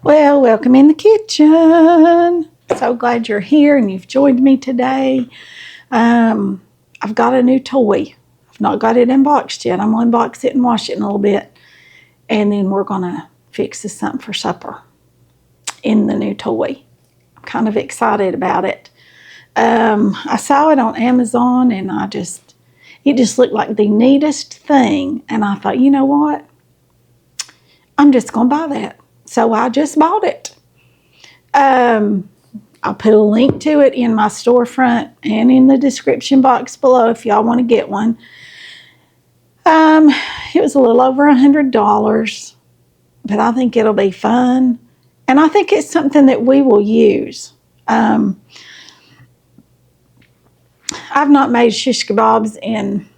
Well, welcome in the kitchen. So glad you're here and you've joined me today. I've got a new toy. I've not got it unboxed yet. I'm going to unbox it and wash it in a little bit. And then we're going to fix this something for supper in the new toy. I'm kind of excited about it. I saw it on Amazon and it just looked like the neatest thing. And I thought, you know what? I'm just going to buy that. So I just bought it. I'll put a link to it in my storefront and in the description box below if y'all want to get one. It was a little over $100, but I think it'll be fun. And I think it's something that we will use. I've not made shish kebabs in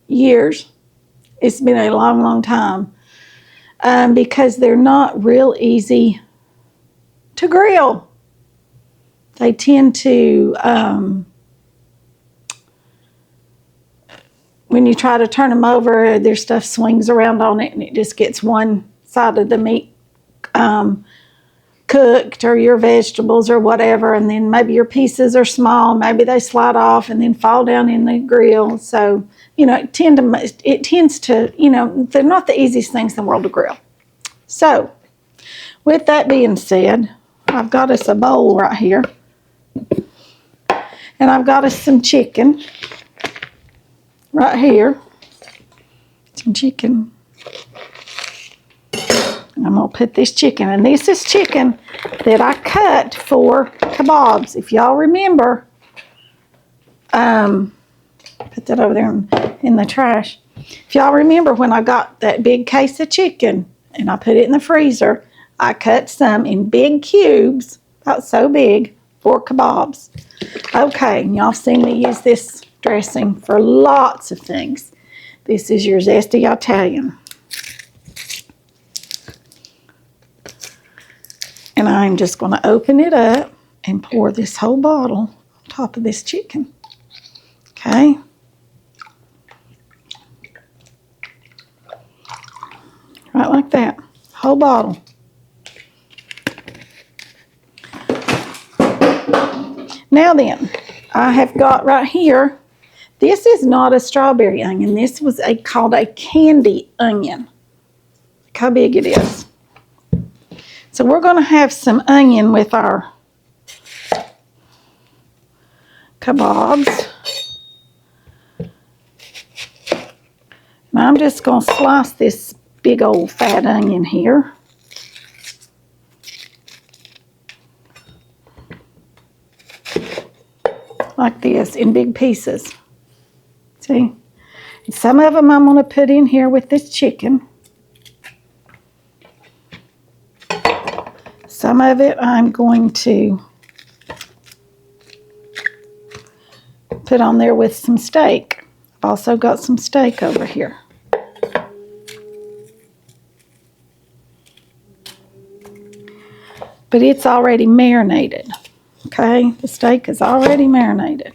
years. It's been a long, long time. Because they're not real easy to grill. They tend to, when you try to turn them over, their stuff swings around on it and it just gets one side of the meat cooked, or your vegetables or whatever, and then maybe your pieces are small, maybe they slide off and then fall down in the grill. So, it tends to, they're not the easiest things in the world to grill. So, with that being said, I've got us a bowl right here. And I've got us some chicken right here. Some chicken. And I'm going to put this chicken. And this is chicken that I cut for kabobs. If y'all remember, put that over there in the trash. If y'all remember when I got that big case of chicken and I put it in the freezer, I cut some in big cubes, about so big, for kabobs. Okay, y'all seen me use this dressing for lots of things. This is your zesty Italian. And I'm just going to open it up and pour this whole bottle on top of this chicken. Okay. Right like that. Whole bottle. Now then, I have got right here, this is not a strawberry onion. This was called a candy onion. Look how big it is. So we're going to have some onion with our kabobs. And I'm just going to slice this big old fat onion here. Like this, in big pieces. See? And some of them I'm going to put in here with this chicken. Some of it I'm going to put on there with some steak. I've also got some steak over here. But it's already marinated. Okay, the steak is already marinated.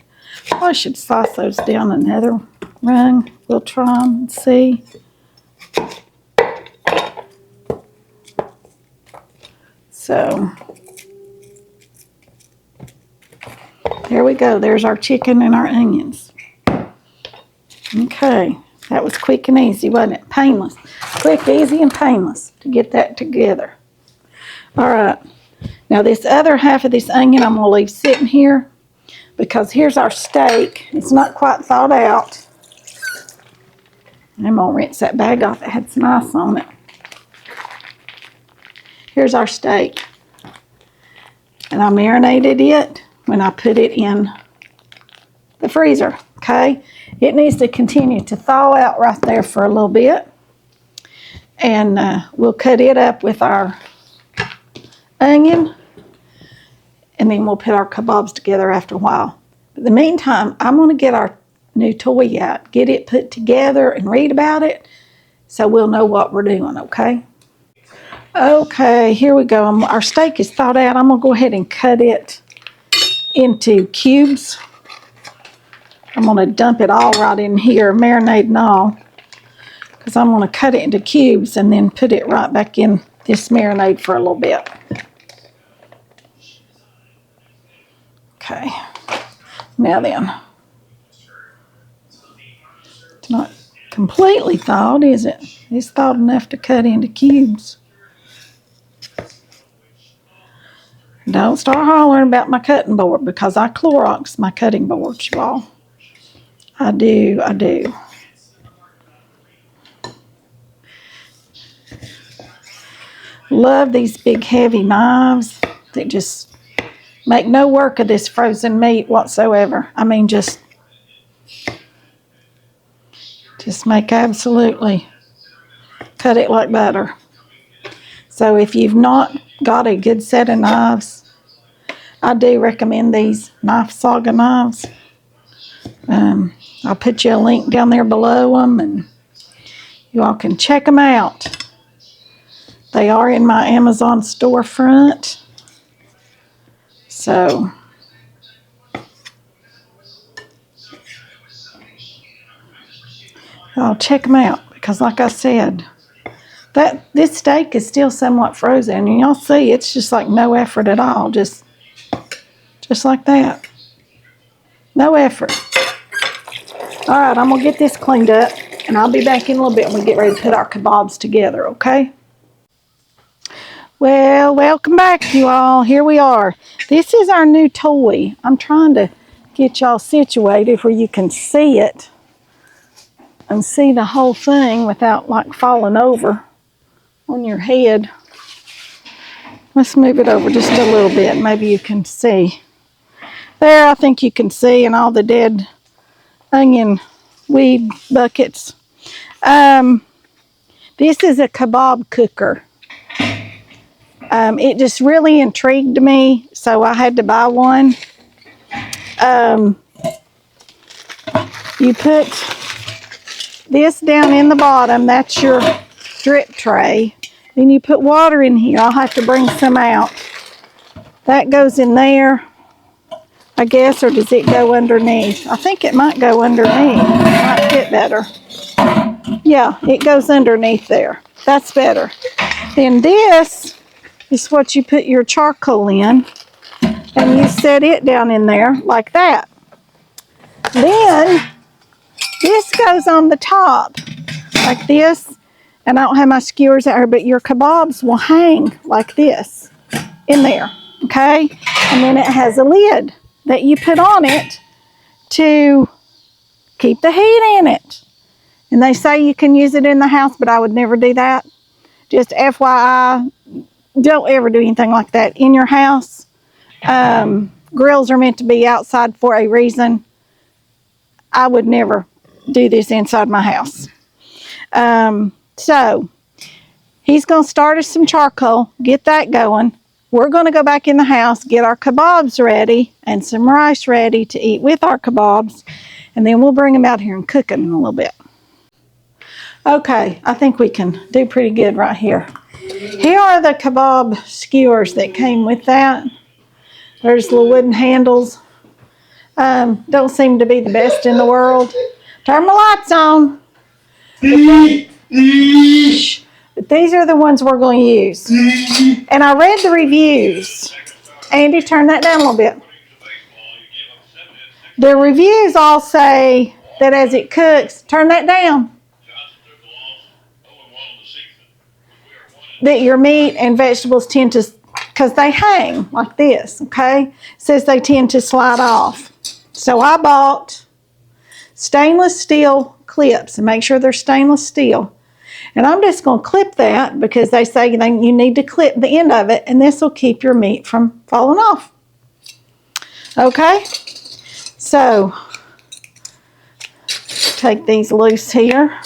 Oh, I should slice those down another rung. We'll try them and see. So, there we go. There's our chicken and our onions. Okay, that was quick and easy, wasn't it? Painless. Quick, easy, and painless to get that together. All right. Now this other half of this onion I'm going to leave sitting here because here's our steak. It's not quite thawed out. I'm going to rinse that bag off. It had some ice on it. Here's our steak. And I marinated it when I put it in the freezer. Okay? It needs to continue to thaw out right there for a little bit. And we'll cut it up with our onion. And then we'll put our kabobs together after a while. But in the meantime, I'm going to get our new toy out, get it put together and read about it so we'll know what we're doing, okay? Okay, here we go. Our steak is thawed out. I'm going to go ahead and cut it into cubes. I'm going to dump it all right in here, marinade and all, because I'm going to cut it into cubes and then put it right back in this marinade for a little bit. Okay. Now then. It's not completely thawed, is it? It's thawed enough to cut into cubes. Don't start hollering about my cutting board because I Clorox my cutting boards, y'all. I do. Love these big heavy knives that just make no work of this frozen meat whatsoever. I mean, just make absolutely cut it like butter. So if you've not got a good set of knives, I do recommend these Knife Saga knives. I'll put you a link down there below them, and you all can check them out. They are in my Amazon storefront. So, I'll check them out because, like I said, this steak is still somewhat frozen, and y'all see it's just like no effort at all, just like that. No effort. All right, I'm gonna get this cleaned up, and I'll be back in a little bit when we get ready to put our kabobs together, okay? Well, welcome back, you all. Here we are. This is our new toy. I'm trying to get y'all situated where you can see it and see the whole thing without like falling over on your head. Let's move it over just a little bit. Maybe you can see. There, I think you can see, and all the dead onion weed buckets. This is a kebab cooker. It just really intrigued me, so I had to buy one. You put this down in the bottom. That's your drip tray. Then you put water in here. I'll have to bring some out. That goes in there, I guess, or does it go underneath? I think it might go underneath. It might fit better. Yeah, it goes underneath there. That's better. Then this is what you put your charcoal in, and you set it down in there like that. Then this goes on the top like this, and I don't have my skewers out here, but your kebabs will hang like this in there, okay? And then it has a lid that you put on it to keep the heat in it. And they say you can use it in the house, but I would never do that. Just FYI, don't ever do anything like that in your house. Grills are meant to be outside for a reason. I would never do this inside my house. So, he's going to start us some charcoal, get that going. We're going to go back in the house, get our kebabs ready and some rice ready to eat with our kebabs, and then we'll bring them out here and cook them in a little bit. Okay, I think we can do pretty good right here. Here are the kebab skewers that came with that. There's little wooden handles. Don't seem to be the best in the world. Turn my lights on. But these are the ones we're going to use. And I read the reviews. Andy, turn that down a little bit. The reviews all say that as it cooks, turn that down, that your meat and vegetables tend to, because they hang like this, okay? It says they tend to slide off. So I bought stainless steel clips, and make sure they're stainless steel. And I'm just going to clip that because they say you need to clip the end of it, and this will keep your meat from falling off. Okay? So, take these loose here.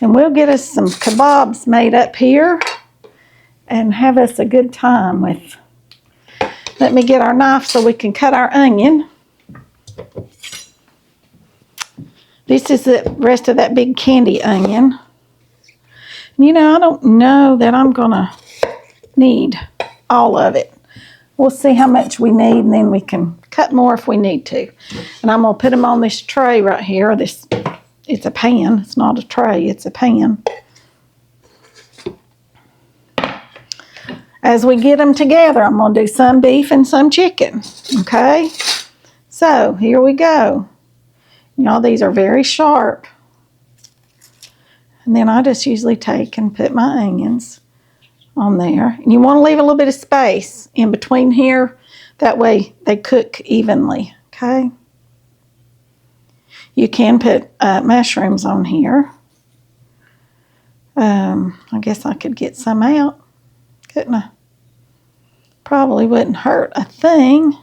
And we'll get us some kebabs made up here and have us a good time with. Let me get our knife so we can cut our onion. This is the rest of that big candy onion. You know, I don't know that I'm going to need all of it. We'll see how much we need, and then we can cut more if we need to. And I'm going to put them on this tray right here, this it's a pan. It's not a tray. It's a pan. As we get them together, I'm going to do some beef and some chicken. Okay? So, here we go. Y'all, these are very sharp. And then I just usually take and put my onions on there. And you want to leave a little bit of space in between here. That way they cook evenly. Okay? You can put mushrooms on here. I guess I could get some out. Couldn't I? Probably wouldn't hurt a thing.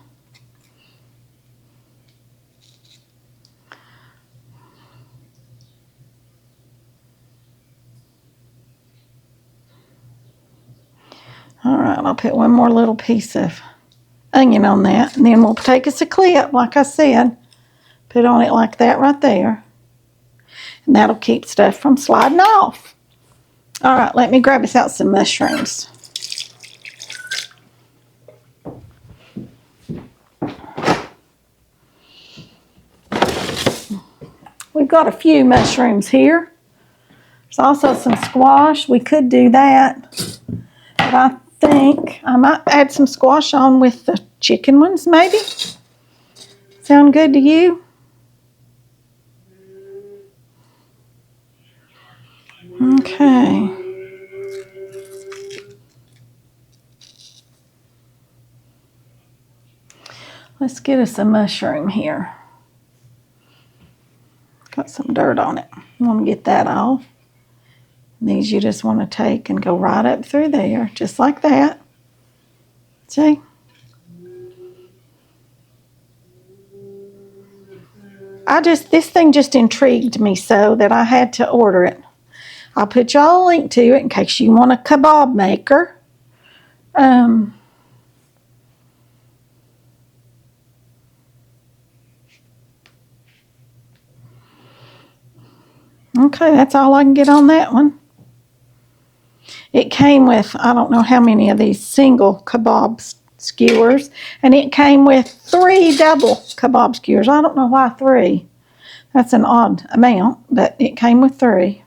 All right, I'll put one more little piece of onion on that. And then we'll take us a clip, like I said. Put on it like that right there. And that'll keep stuff from sliding off. All right, let me grab us out some mushrooms. We've got a few mushrooms here. There's also some squash. We could do that. But I think I might add some squash on with the chicken ones, maybe. Sound good to you? Okay. Let's get us a mushroom here. Got some dirt on it. You want to get that off. These you just want to take and go right up through there, just like that. See? This thing just intrigued me so that I had to order it. I'll put y'all a link to it in case you want a kebab maker. Okay, that's all I can get on that one. It came with, I don't know how many of these single kebab skewers, and it came with 3 double kebab skewers. I don't know why 3. That's an odd amount, but it came with 3.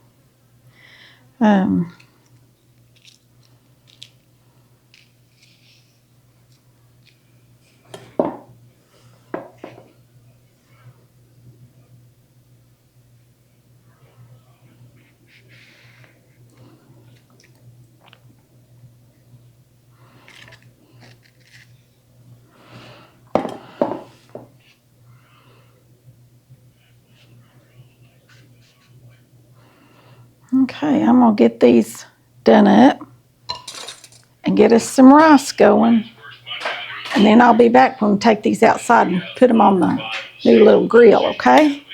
Okay, I'm going to get these done up and get us some rice going. And then I'll be back when we take these outside and put them on the new little grill, okay?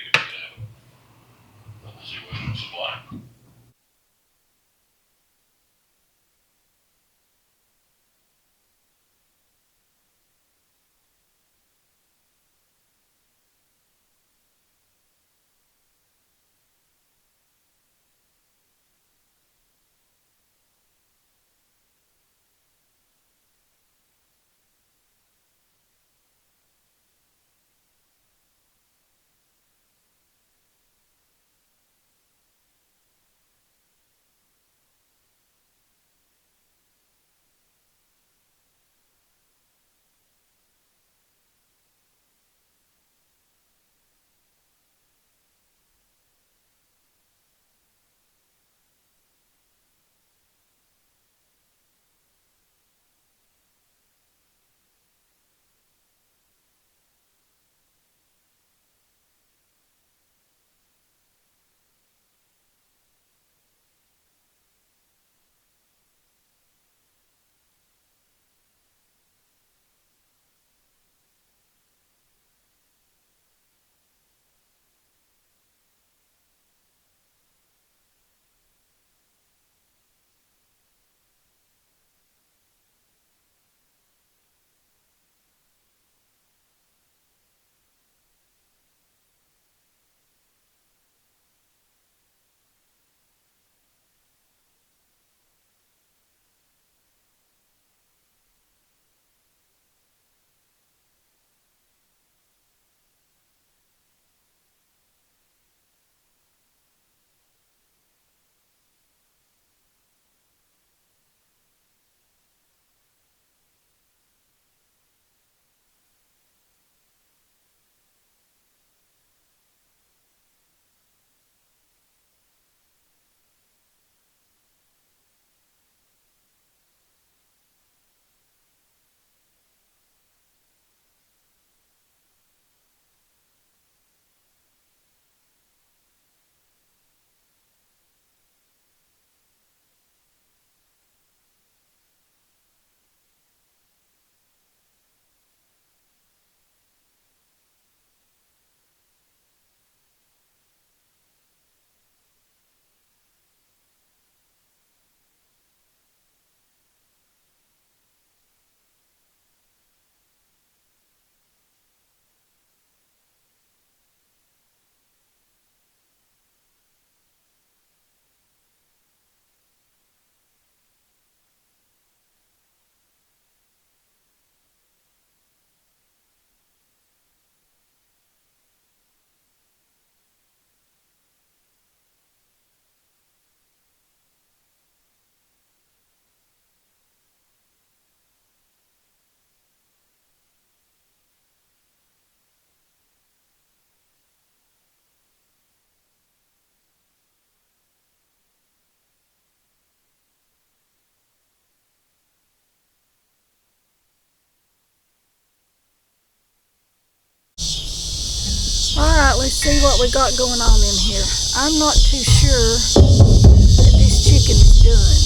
see what we got going on in here. I'm not too sure that this chicken is done.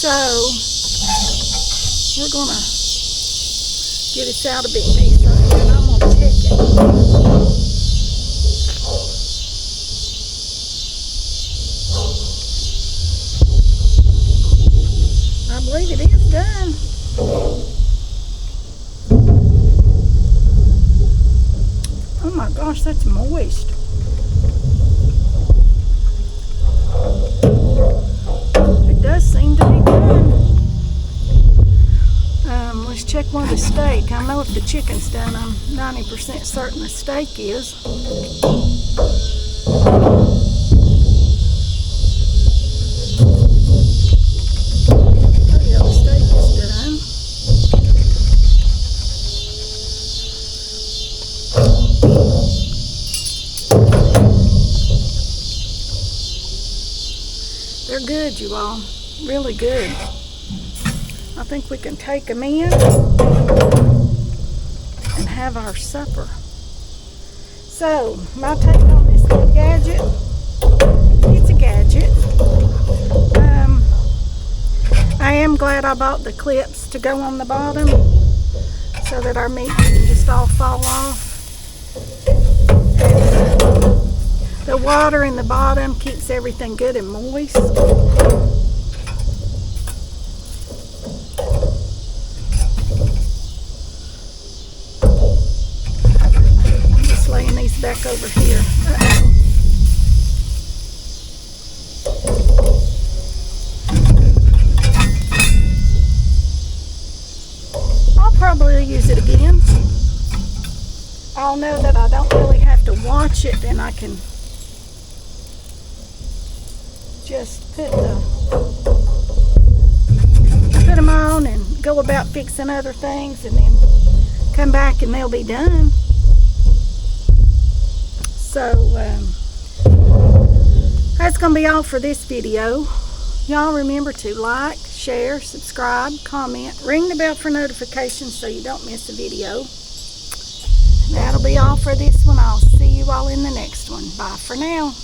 So, we're going to get this out a big piece right here, and I'm going to check it. I believe it is done. Oh my gosh, that's moist. It does seem to be done. Let's check one of the steak. I know if the chicken's done, I'm 90% certain the steak is. Oh yeah, the steak is done. They're good, you all. Really good. I think we can take them in and have our supper. So, my take on this little gadget, it's a gadget. I am glad I bought the clips to go on the bottom so that our meat doesn't just all fall off. The water in the bottom keeps everything good and moist. I'm just laying these back over here. I'll probably use it again. I'll know that I don't really have to watch it, and I can just put them on and go about fixing other things, and then come back and they'll be done. So that's gonna be all for this video. Y'all remember to like, share, subscribe, comment, ring the bell for notifications so you don't miss a video. And that'll be all for this one. I'll see you all in the next one. Bye for now.